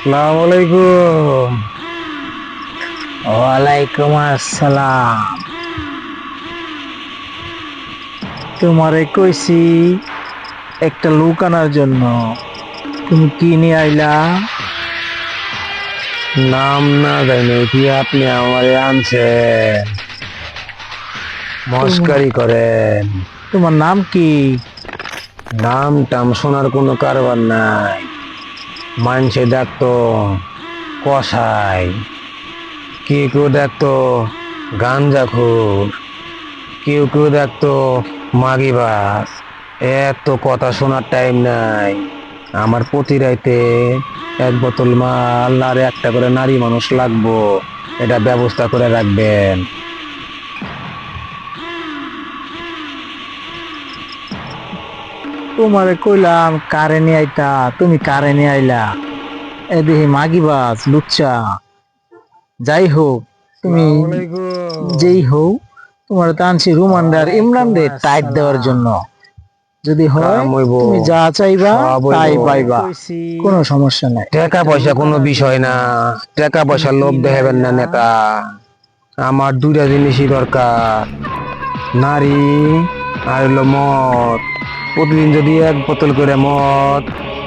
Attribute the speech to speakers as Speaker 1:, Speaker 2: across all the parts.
Speaker 1: আসসালামু আলাইকুম।
Speaker 2: ওয়ালাইকুম আসসালাম। তোমারে কইছি একটা লোক আনার জন্য, তুমি কি নিয়ে আইলা?
Speaker 1: নাম না জানি কি আপনি আমারে আনছেন,
Speaker 2: তোমার
Speaker 1: মস্কারি করেন?
Speaker 2: তোমার নাম কি?
Speaker 1: নাম টাম শোনার কোনো কারবার নাই। মানুষে ডাকতো কসাই, কেউ কেউ ডাকতো গাঞ্জাখোর, কেউ কেউ ডাকতো মাগিবাস। এত কথা শোনার টাইম নাই আমার। প্রতি রাইতে এক বোতল মাল আর একটা করে নারী মানুষ লাগবো, এটা ব্যবস্থা করে রাখবেন।
Speaker 2: তোমারে কইলাম কারে নিয়ে আইতা, তুমি কারে নিয়ে আইলা? এ দেখি মাগিবাজ লুচ্চা। যাই হোক, তুমি
Speaker 1: আসসালামু আলাইকুম।
Speaker 2: যেই হোক, তোমার তো আনছি রুমান্ডার ইমরান
Speaker 1: ওয়ালাইকুম
Speaker 2: রে টাইট দেওয়ার
Speaker 1: আসসালাম।
Speaker 2: জন্য। যদি হয়
Speaker 1: কাম হইব,
Speaker 2: তুমি যা চাইবা
Speaker 1: সব হইব।
Speaker 2: তাই পাইবা, কোনো সমস্যা নাই।
Speaker 1: টাকা পয়সা কোনো বিষয় না, টাকা
Speaker 2: তুমি
Speaker 1: পয়সা
Speaker 2: কি
Speaker 1: লোভ
Speaker 2: নিয়ে
Speaker 1: দেখাবেন না
Speaker 2: আইলা?
Speaker 1: নেতা। আমার দুইটা জিনিসই দরকার, নারী আর হলো মদ। প্রতিদিন যদি এক বোতল করে মদ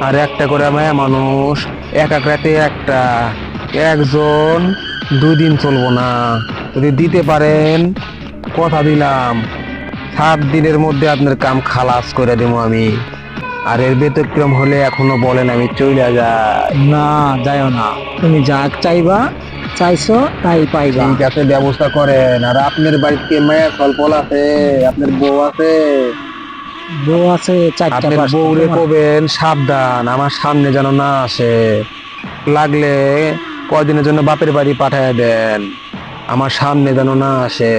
Speaker 1: আর একটা করে মায়া মানুষ, এক এক রাতে একটা, একজন 2 দিন চলবো না। যদি দিতে পারেন, কথা দিলাম 7 দিনের মধ্যে আপনার কাম খালাস করে দেবো আমি। আর এর ব্যতিক্রম হলে এখনো বলেন, আমি চইলা যাই।
Speaker 2: না, যাইও না। তুমি যা চাইবা, চাইছো তাই পাইবা।
Speaker 1: ঠিক আছে, ব্যবস্থা করেন। আর আপনার বাড়িতে মেয়ে ফল আছে? আপনার বউ আছে?
Speaker 2: বউ আছে চারটা
Speaker 1: আপনার
Speaker 2: পাঁচটা।
Speaker 1: বউরে
Speaker 2: তোমার
Speaker 1: কবেন সাবধান, আমার সামনে যেন না আসে। লাগলে কয়দিনের জন্য বাপের বাড়ি পাঠায় দেন, আমার সামনে যেন না আসে।